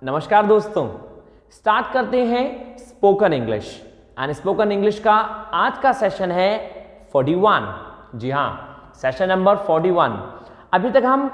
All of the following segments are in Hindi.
नमस्कार दोस्तों, स्टार्ट करते हैं spoken English. And spoken English का आज का सेशन है 41। जी हाँ, सेशन नंबर 41। अभी तक हम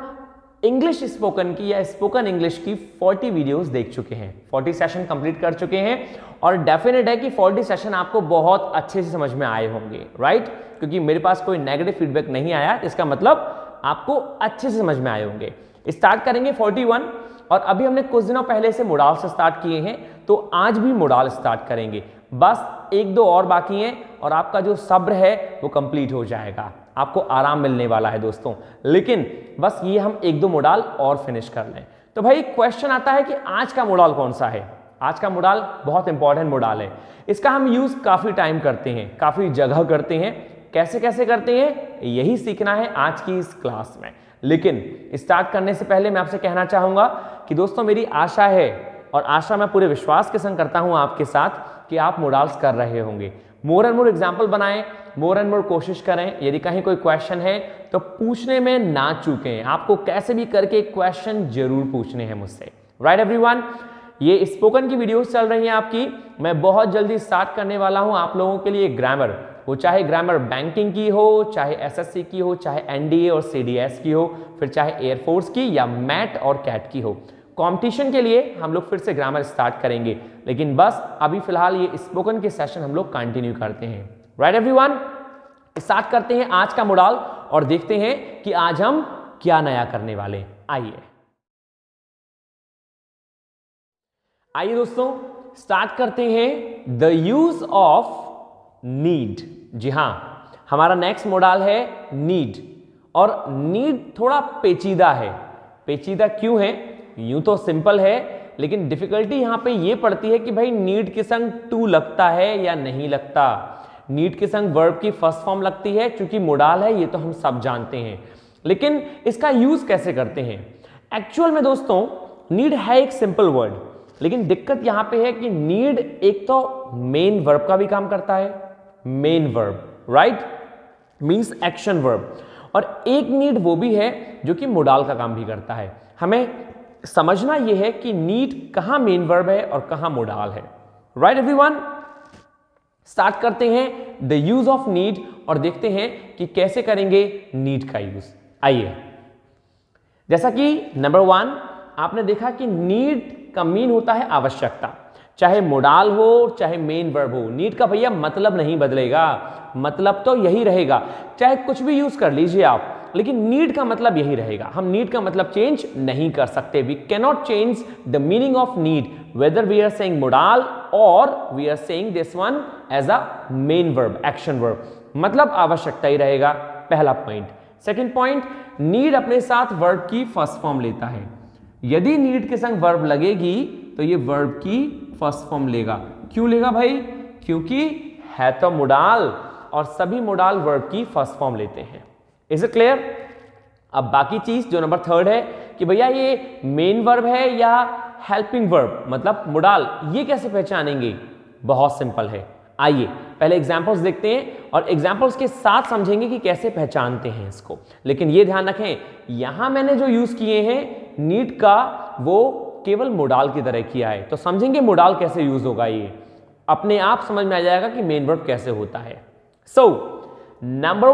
इंग्लिश स्पोकन की या स्पोकन इंग्लिश की 40 वीडियोस देख चुके हैं, 40 सेशन कंप्लीट कर चुके हैं और डेफिनेट है कि 40 सेशन आपको बहुत अच्छे से समझ में आए होंगे, राइट? क्योंकि मेरे पास कोई नेगेटिव फीडबैक नहीं आया, इसका मतलब आपको अच्छे से समझ में आए होंगे। स्टार्ट करेंगे 41 और अभी हमने कुछ दिनों पहले से मोडाल से स्टार्ट किए हैं, तो आज भी मोडाल स्टार्ट करेंगे। बस एक दो और बाकी हैं और आपका जो सब्र है वो कंप्लीट हो जाएगा, आपको आराम मिलने वाला है दोस्तों। लेकिन बस ये हम एक दो मोडाल और फिनिश कर लें। तो भाई क्वेश्चन आता है कि आज का मोडाल कौन सा है? आज का मोडाल बहुत इंपॉर्टेंट मोडाल है। इसका हम यूज काफी टाइम करते हैं, काफी जगह करते हैं। कैसे कैसे करते हैं यही सीखना है आज की इस क्लास में। लेकिन स्टार्ट करने से पहले मैं आपसे कहना चाहूंगा कि दोस्तों मेरी आशा है और आशा मैं पूरे विश्वास के संग करता हूं आपके साथ कि आप मोडाल्स कर रहे होंगे। मोर एंड मोर एग्जाम्पल बनाएं, मोर एंड मोर कोशिश करें। यदि कहीं कोई क्वेश्चन है तो पूछने में ना चूकें, आपको कैसे भी करके क्वेश्चन जरूर पूछने हैं मुझसे, राइट एवरीवन? ये स्पोकन की वीडियोस चल रही हैं आपकी। मैं बहुत जल्दी स्टार्ट करने वाला हूं आप लोगों के लिए ग्रामर, वो चाहे ग्रामर बैंकिंग की हो, चाहे एसएससी की हो, चाहे एनडीए और सीडीएस की हो, फिर चाहे एयरफोर्स की या मैट और कैट की हो। कंपटीशन के लिए हम लोग फिर से ग्रामर स्टार्ट करेंगे, लेकिन बस अभी फिलहाल ये स्पोकन के सेशन हम लोग कंटिन्यू करते हैं, राइट एवरीवन? स्टार्ट करते हैं आज का मोडाल और देखते हैं कि आज हम क्या नया करने वाले। आइए दोस्तों स्टार्ट करते हैं द यूज ऑफ नीड। जी हां, हमारा नेक्स्ट मोडाल है नीड। और नीड थोड़ा पेचीदा है। पेचीदा क्यों है? यूं तो सिंपल है, लेकिन डिफिकल्टी यहां पे ये पड़ती है कि भाई नीड के संग टू लगता है या नहीं लगता। नीड के संग वर्ब की फर्स्ट फॉर्म लगती है, चूंकि मोडाल है ये तो हम सब जानते हैं, लेकिन इसका यूज कैसे करते हैं? एक्चुअल में दोस्तों नीड है एक सिंपल वर्ड, लेकिन दिक्कत यहां पे है कि नीड एक तो मेन वर्ब का भी काम करता है, main verb, right, means action verb, और एक नीड वो भी है जो कि मोडाल का काम भी करता है। हमें समझना यह है कि नीड कहां मेन वर्ब है और कहां मोडाल है, राइट एवरीवन? स्टार्ट करते हैं द यूज ऑफ नीड और देखते हैं कि कैसे करेंगे नीड का यूज। आइए, जैसा कि नंबर 1 आपने देखा कि नीड का मीन होता है आवश्यकता, चाहे मोडाल हो चाहे मेन वर्ब हो। नीड का भैया मतलब नहीं बदलेगा, मतलब तो यही रहेगा, चाहे कुछ भी यूज कर लीजिए आप, लेकिन नीड का मतलब यही रहेगा। हम नीड का मतलब चेंज नहीं कर सकते। We can not change the meaning of need whether we are saying modal और we are saying this one as a main verb, action verb, मतलब आवश्यकता ही रहेगा। पहला पॉइंट। सेकेंड पॉइंट, नीड अपने साथ वर्ब की फर्स्ट फॉर्म लेता है। यदि नीड के संग वर्ब लगेगी तो ये वर्ब की फर्स्ट फॉर्म लेगा। क्यों लेगा भाई? क्योंकि है तो मोडाल और सभी मोडाल वर्ब की फर्स्ट फॉर्म लेते हैं। Is it clear? अब बाकी चीज जो नंबर 3 है कि भैया ये मेन वर्ब है या हेल्पिंग वर्ब, मतलब मोडाल, ये कैसे पहचानेंगे? बहुत सिंपल है। आइए पहले एग्जांपल्स देखते हैं और एग्जांपल्स के साथ समझेंगे कि कैसे पहचानते हैं इसको। लेकिन ये ध्यान रखें, यहां मैंने जो यूज किए हैं नीड का, वो केवल मोडाल की तरह किया है, तो समझेंगे मोडाल कैसे यूज होगा। ये अपने आप समझ में आ जाएगा कि मेन वर्ब कैसे होता है। सो नंबर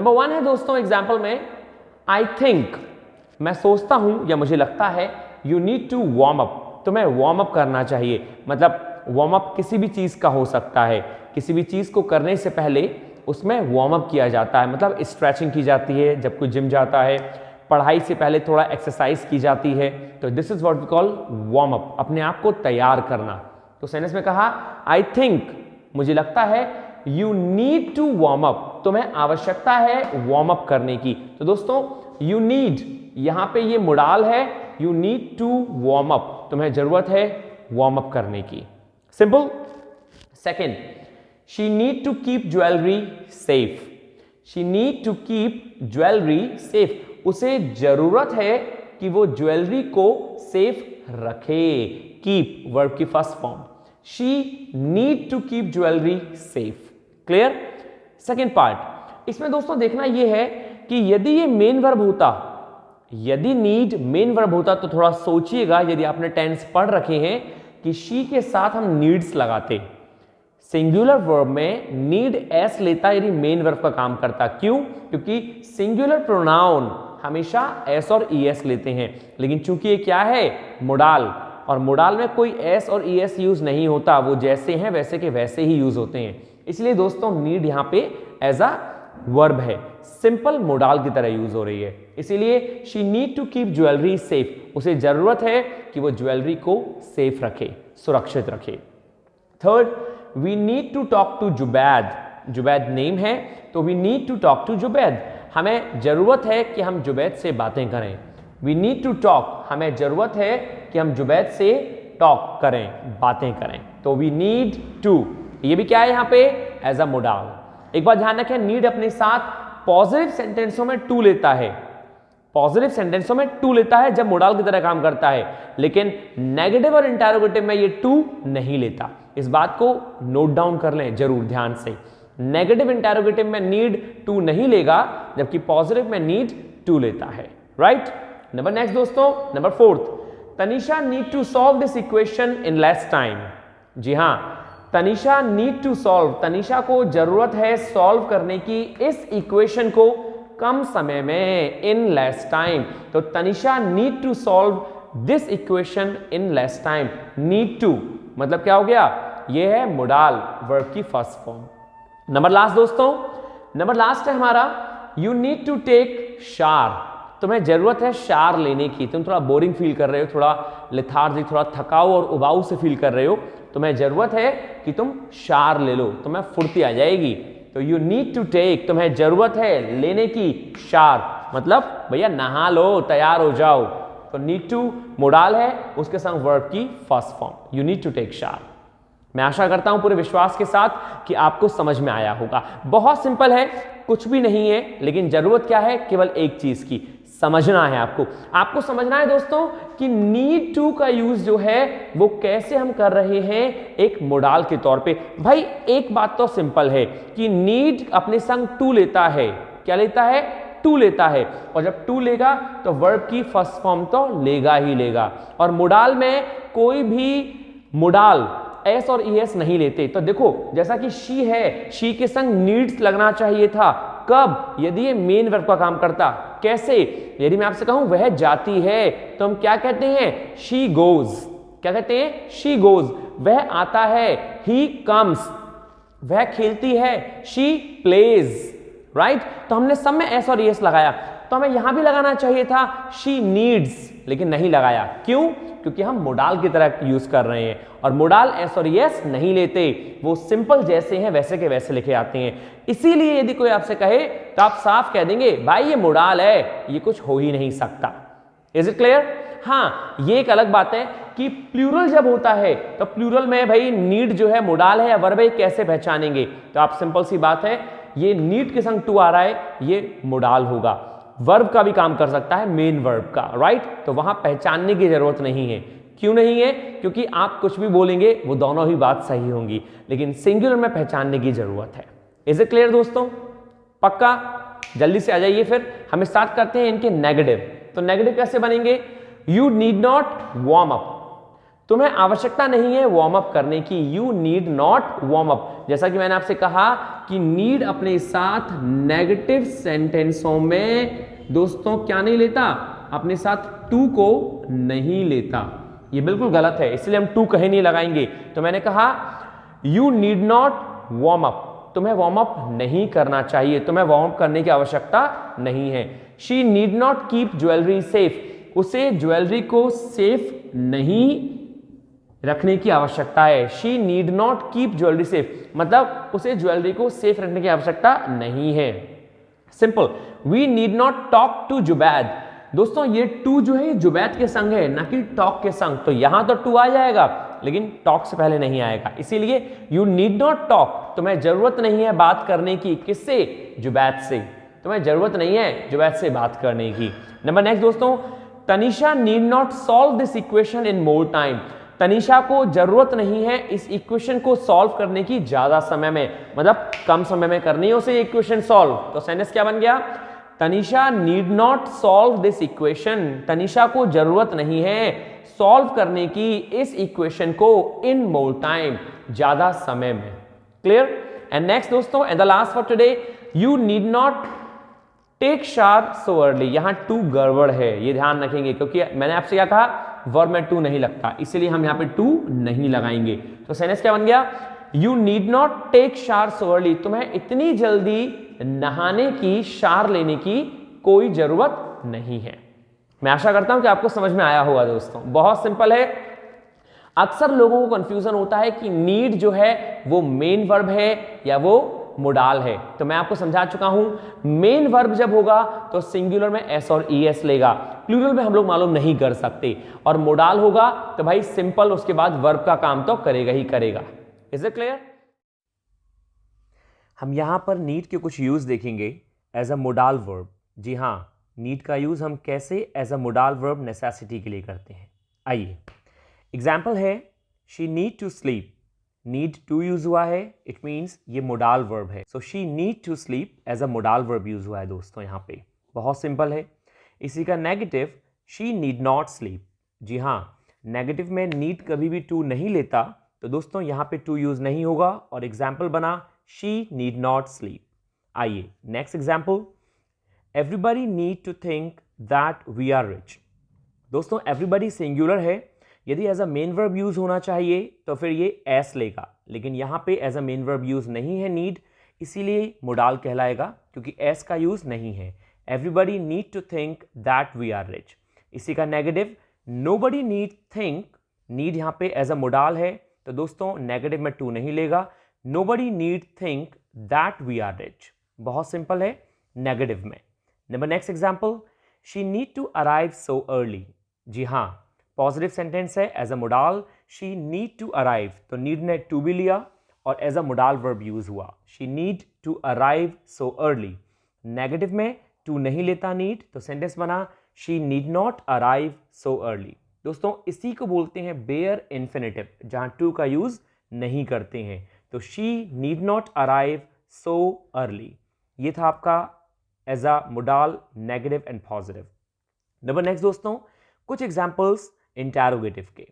1 है दोस्तों एग्जाम्पल में, आई थिंक, मैं सोचता हूं या मुझे लगता है, you need to warm up, तुम्हें वार्म अप करना चाहिए। मतलब वार्म अप किसी भी चीज का हो सकता है, किसी भी चीज को करने से पहले उसमें वार्म अप किया जाता है, मतलब स्ट्रेचिंग की जाती है जब कोई जिम जाता है, पढ़ाई से पहले थोड़ा एक्सरसाइज की जाती है, तो this is what we call warm up, अपने आप को तैयार करना। तो सेंटेंस में कहा आई थिंक, मुझे लगता है, you need to warm up, तुम्हें आवश्यकता है वार्म अप करने की। तो दोस्तों यू नीड, यहां पे ये मोडाल है, you need to warm up, तुम्हें जरूरत है वार्म अप करने की। Simple. Second, she need to keep jewellery safe, she need to keep jewellery safe, उसे जरूरत है कि वो ज्वेलरी को सेफ रखे। कीप वर्ब की first form, she need to keep jewellery safe. Clear? Second part, इसमें दोस्तों देखना यह है कि यदि ये मेन वर्ब होता, यदि नीड मेन वर्ब होता तो थोड़ा सोचिएगा, यदि आपने टेंस पढ़ रखे हैं कि शी के साथ हम नीड्स लगाते। सिंगुलर वर्ब में नीड एस लेता यदि मेन वर्ब का काम करता। क्यों? क्योंकि सिंगुलर प्रोनाउन हमेशा एस और ई एस लेते हैं, लेकिन चूंकि ये क्या है, मोडाल, और मोडाल में कोई एस और ई एस यूज नहीं होता, वो जैसे हैं वैसे के वैसे ही यूज होते हैं। इसलिए दोस्तों नीड यहाँ पे एज अ वर्ब है, सिंपल मोडाल की तरह यूज हो रही है। इसीलिए she need to keep jewellery safe, उसे जरूरत है कि वो ज्वेलरी को सेफ रखे, सुरक्षित रखे। Third, we need to talk to Zubaid. Zubaid name है तो we need to talk to Zubaid, हमें जरूरत है कि हम जुबैद से बातें करें। वी नीड टू टॉक, हमें जरूरत है कि हम जुबैद से टॉक करें, बातें करें। तो वी नीड टू, ये भी क्या है यहाँ पे, एज अ मोडाल। एक बात ध्यान रखें, नीड अपने साथ पॉजिटिव सेंटेंसों में टू लेता है, पॉजिटिव सेंटेंसों में टू लेता है जब मोडाल की तरह काम करता है, लेकिन नेगेटिव और इंटरोगेटिव में ये टू नहीं लेता। इस बात को नोट डाउन कर लें जरूर ध्यान से। नेगेटिव इंटरोगेटिव में नीड टू नहीं लेगा, जबकि पॉजिटिव में नीड टू लेता है। राइट? नंबर नेक्स्ट दोस्तों, number fourth, Tanisha need to solve this equation in less time. जी हां, Tanisha need to solve, Tanisha को जरूरत है सॉल्व करने की इस इक्वेशन को कम समय में, इन लेस टाइम। तो Tanisha need to solve this equation in less time. Need to मतलब क्या हो गया, ये है मोडाल वर्ब की फर्स्ट फॉर्म। नंबर लास्ट दोस्तों, नंबर लास्ट है हमारा, यू नीड टू टेक शार। तुम्हें जरूरत है शार लेने की, तुम थोड़ा बोरिंग फील कर रहे हो, थोड़ा लेथार्जिक, थोड़ा थकाऊ और उबाऊ से फील कर रहे हो, तुम्हें जरूरत है कि तुम शार ले लो, तुम्हें फुर्ती आ जाएगी। तो यू नीड टू टेक, तुम्हें जरूरत है लेने की शार, मतलब भैया नहा लो, तैयार हो जाओ। तो नीड टू मोडाल है, उसके संग वर्ब की first form, you need to take shower. मैं आशा करता हूं पूरे विश्वास के साथ कि आपको समझ में आया होगा। बहुत सिंपल है, कुछ भी नहीं है, लेकिन जरूरत क्या है, केवल एक चीज की, समझना है आपको। आपको समझना है दोस्तों कि नीड टू का यूज जो है वो कैसे हम कर रहे हैं एक मोडाल के तौर पे। भाई एक बात तो सिंपल है कि नीड अपने संग टू लेता है। क्या लेता है? टू लेता है, और जब टू लेगा तो वर्ब की फर्स्ट फॉर्म तो लेगा ही लेगा। और मोडाल में कोई भी मोडाल एस और ई एस नहीं लेते। तो देखो जैसा कि शी है, शी के संग नीड्स लगना चाहिए था। कब? यदि ये मेन वर्ब का काम करता। कैसे? यदि मैं आपसे कहूं वह जाती है, तो हम क्या कहते हैं? She goes. क्या कहते हैं? She goes. वह आता है, ही कम्स। वह खेलती है, शी प्लेज। राइट? तो हमने सब में एस और एस लगाया, तो हमें यहां भी लगाना चाहिए था शी नीड्स, लेकिन नहीं लगाया। क्यों? क्योंकि हम मोडाल की तरह यूज कर रहे हैं, और मोडाल एस और एस नहीं लेते, वो सिंपल जैसे हैं वैसे के वैसे लिखे आते हैं। इसीलिए यदि कोई आपसे कहे तो आप साफ कह देंगे भाई ये मोडाल है, ये कुछ हो ही नहीं सकता। Is it clear? हाँ, ये एक अलग बात है कि प्लूरल जब होता है तो प्लूरल में भाई नीड जो है मोडाल है या वर्ब है, कैसे पहचानेंगे? तो आप सिंपल सी बात है, ये नीड के संग टू आ रहा है, ये मोडाल होगा। वर्ब का भी काम कर सकता है, मेन वर्ब का। राइट? तो वहां पहचानने की जरूरत नहीं है। क्यों नहीं है? क्योंकि आप कुछ भी बोलेंगे वो दोनों ही बात सही होंगी, लेकिन सिंगुलर में पहचानने की जरूरत है। इज इट क्लियर दोस्तों? पक्का? जल्दी से आ जाइए, फिर हम स्टार्ट करते हैं इनके नेगेटिव। तो नेगेटिव कैसे बनेंगे? You need not warm up. तुम्हें आवश्यकता नहीं है वार्म अप करने की। You need not warm up. जैसा कि मैंने आपसे कहा कि नीड अपने साथ नेगेटिव सेंटेंसों में दोस्तों क्या नहीं लेता? अपने साथ टू को नहीं लेता। ये बिल्कुल गलत है, इसलिए हम टू कहीं नहीं लगाएंगे। तो मैंने कहा you need not warm up, तुम्हें वार्म अप नहीं करना चाहिए, तुम्हें वार्म अप करने की आवश्यकता नहीं है। She need not keep jewellery safe, उसे ज्वेलरी को सेफ नहीं रखने की आवश्यकता है। She need not keep jewellery safe, मतलब उसे ज्वेलरी को सेफ रखने की आवश्यकता नहीं है। Simple. We need not talk to Zubaid. दोस्तों ये टू जो है जुबैद के संग है, ना कि टॉक के संग। तो यहां तो टू आ जाएगा, लेकिन टॉक से पहले नहीं आएगा। इसीलिए यू नीड नॉट टॉक, तुम्हें जरूरत नहीं है बात करने की। किससे? जुबैद से। तुम्हें जरूरत नहीं है जुबैद से बात करने की। नंबर नेक्स्ट दोस्तों, Tanisha need not solve this equation in more time. Tanisha को जरूरत नहीं है इस इक्वेशन को सॉल्व करने की ज्यादा समय में, मतलब कम समय में करनी है उसे इक्वेशन सॉल्व। तो सेंटेंस क्या बन गया? Tanisha need not solve this equation, Tanisha को जरूरत नहीं है सॉल्व करने की इस इक्वेशन को इन मोर टाइम, ज्यादा समय में। क्लियर? एंड नेक्स्ट दोस्तों, and the last for today, you need not take shower so early. यहां टू गड़बड़ है, ये ध्यान रखेंगे, क्योंकि मैंने आपसे क्या कहा, वर्ब में टू नहीं लगता, इसलिए हम यहां पे टू नहीं लगाएंगे। तो सेंटेंस क्या बन गया, you need not take shower so early, तुम्हें इतनी जल्दी नहाने की, शावर लेने की कोई जरूरत नहीं है। मैं आशा करता हूं कि आपको समझ में आया होगा दोस्तों, बहुत सिंपल है। अक्सर लोगों को कंफ्यूजन होता है कि नीड जो है वो मेन वर्ब है या वो मोडाल है। तो मैं आपको समझा चुका हूं, मेन वर्ब जब होगा तो सिंगुलर में एस और ईएस लेगा, प्लूरल में हम लोग मालूम नहीं कर सकते, और मोडाल होगा तो भाई सिंपल उसके बाद वर्ब का काम तो करेगा ही करेगा। Is it clear? हम यहां पर नीड के कुछ यूज देखेंगे एज अ मोडाल वर्ब। जी हां, नीड का यूज हम कैसे as a modal verb necessity के लिए करते हैं। आइए, एग्जाम्पल है, she need to sleep, need to use हुआ है, इट मीन्स ये मोडाल वर्ब है। So she need to sleep as a modal verb use हुआ है दोस्तों यहाँ पे, बहुत सिंपल है। इसी का negative, she need not sleep. जी हाँ, नेगेटिव में नीड कभी भी टू नहीं लेता, तो दोस्तों यहाँ पे टू यूज नहीं होगा और एग्जाम्पल बना शी नीड नॉट स्लीप। आइए next example, everybody need to think that we are rich. दोस्तों एवरीबडी सिंगुलर है, यदि as a main verb use होना चाहिए तो फिर ये एस लेगा, लेकिन यहां पे as a main verb use नहीं है नीड, इसीलिए मोडाल कहलाएगा, क्योंकि एस का यूज नहीं है। Everybody need to think that we are rich. इसी का negative, nobody need think, need यहां पे एज अ मोडाल है, तो दोस्तों नेगेटिव में टू नहीं लेगा, nobody need think that we are rich. बहुत सिंपल है, नेगेटिव में। Number next example, she need to arrive so early. जी हाँ, पॉजिटिव सेंटेंस है, as a modal she need to arrive, तो नीड ने टू भी लिया और as a modal verb use हुआ, she need to arrive so early. Negative में टू नहीं लेता नीड, तो सेंटेंस बना she need not arrive so early. दोस्तों इसी को बोलते हैं बेयर इन्फिनेटिव, जहां टू का यूज नहीं करते हैं। तो she need not arrive so early, ये था आपका as a modal, negative and positive. Number next दोस्तों, कुछ एग्जांपल्स इंटैरोगेटिव के।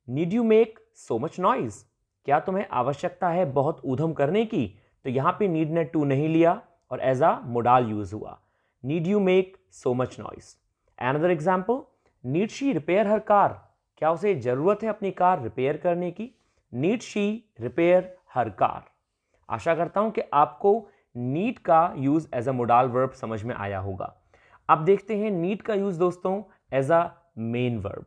Need you make so much noise, क्या तुम्हें आवश्यकता है बहुत ऊधम करने की, तो यहां पे नीड ने टू नहीं लिया और एज अ मोडाल यूज हुआ, need you make so much noise. Another example, need she repair her car, क्या उसे जरूरत है अपनी कार रिपेयर करने की, need she repair her car. आशा करता हूं कि आपको नीड का use as a modal verb समझ में आया होगा। अब देखते हैं नीड का यूज दोस्तों as a main verb.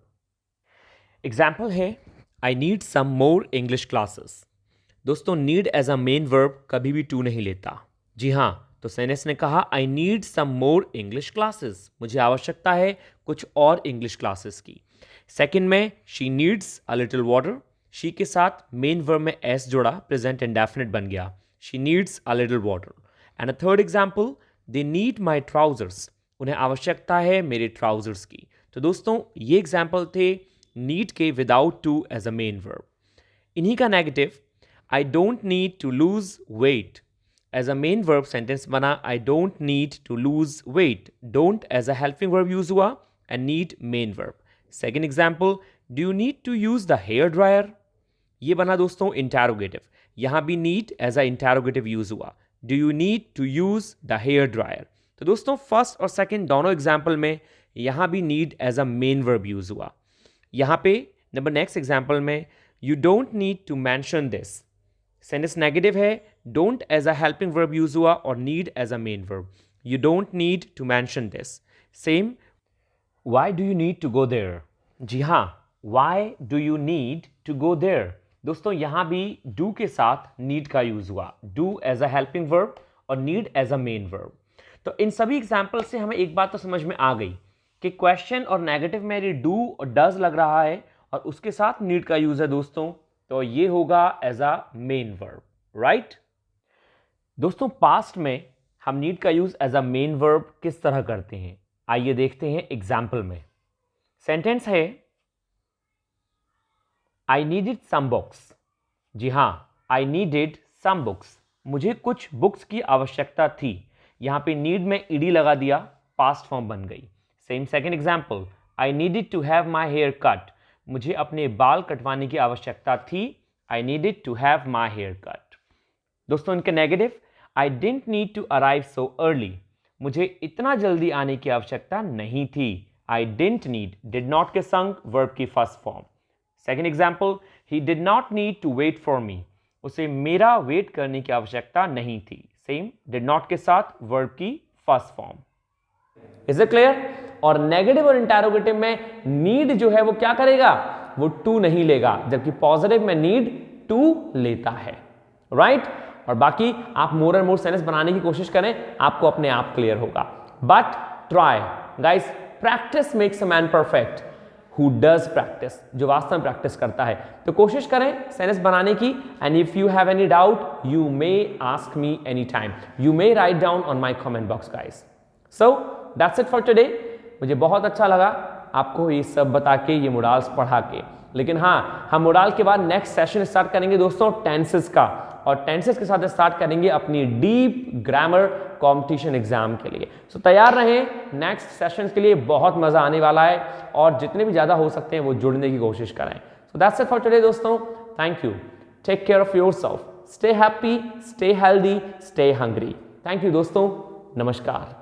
Example है, I need some more English classes. दोस्तों need as a main verb कभी भी टू नहीं लेता। जी हाँ, तो सेनेस ने कहा I need some more English classes, मुझे आवश्यकता है कुछ और इंग्लिश क्लासेस की। सेकंड में she needs a little water, she के साथ मेन वर्ब में एस जोड़ा, प्रेजेंट इंडेफिनिट बन गया, she needs a little water. And a third example, they need my trousers, उन्हें आवश्यकता है मेरे ट्राउजर्स की। तो दोस्तों ये एग्जाम्पल थे नीड के without to as a main verb. इन्हीं का negative, I don't need to lose weight, as a main verb sentence बना I don't need to lose weight, don't as a helping verb use हुआ and need main verb. Second example, do you need to use the hair dryer, ये बना दोस्तों इंटैरोगेटिव, यहां भी need as a interrogative use हुआ, do you need to use the hair dryer. तो दोस्तों फर्स्ट और सेकंड दोनों एग्जाम्पल में यहां भी need as a main verb use हुआ। यहां पे नंबर नेक्स्ट एग्जाम्पल में you don't need to mention this, sentence negative है, don't as a helping verb use हुआ और need as a main verb, you don't need to mention this. Same, why do you need to go there, जी हाँ, why do you need to go there. दोस्तों यहां भी डू के साथ नीड का यूज हुआ, do as a helping verb और need as a main verb. तो इन सभी एग्जाम्पल से हमें एक बात तो समझ में आ गई कि क्वेश्चन और नेगेटिव में यदि डू और डज लग रहा है और उसके साथ नीड का यूज है दोस्तों, तो ये होगा as a main verb, right. दोस्तों पास्ट में हम नीड का use as a main verb किस तरह करते हैं, आइए देखते हैं एग्जाम्पल में। सेंटेंस है, आई नीडेड सम बुक्स, जी हां, आई नीडेड सम बुक्स, मुझे कुछ बुक्स की आवश्यकता थी। यहां पे नीड में ईडी लगा दिया, पास्ट फॉर्म बन गई। Same second example, I needed to have my hair cut, मुझे अपने बाल कटवाने की आवश्यकता थी, I needed to have my hair cut. दोस्तों इनके negative, I didn't need to arrive so early, मुझे इतना जल्दी आने की आवश्यकता नहीं थी, I didn't need, did not के संग वर्ब की first form. Second example, he did not need to wait for me, उसे मेरा वेट करने की आवश्यकता नहीं थी, सेम डिड नॉट के साथ वर्ब की first form. Is it clear? और नेगेटिव और इंटरोगेटिव में नीड जो है वो क्या करेगा, वो टू नहीं लेगा, जबकि पॉजिटिव में नीड टू लेता है, राइट? और बाकी आप मोर एंड मोर सेंटेंस बनाने की कोशिश करें, आपको अपने आप क्लियर होगा। But try guys, practice makes a man perfect, who does practice, जो वास्तव में प्रैक्टिस करता है। तो कोशिश करें सेंटेंस बनाने की, and if you have any doubt you may ask me any time, you may write down on my comment box guys. So that's it for today. मुझे बहुत अच्छा लगा आपको ये सब बता के, ये मोडाल्स पढ़ा के। लेकिन हाँ, हम मोडाल के बाद नेक्स्ट सेशन स्टार्ट करेंगे दोस्तों टेंसेस का, और टेंसेस के साथ स्टार्ट करेंगे अपनी डीप ग्रामर कंपटीशन एग्जाम के लिए। सो तैयार रहें नेक्स्ट सेशन के लिए, बहुत मजा आने वाला है, और जितने भी ज्यादा हो सकते हैं वो जुड़ने की कोशिश करें। So that's it for today दोस्तों, thank you, take care of yourself, stay happy, stay healthy, stay hungry. Thank you दोस्तों, नमस्कार।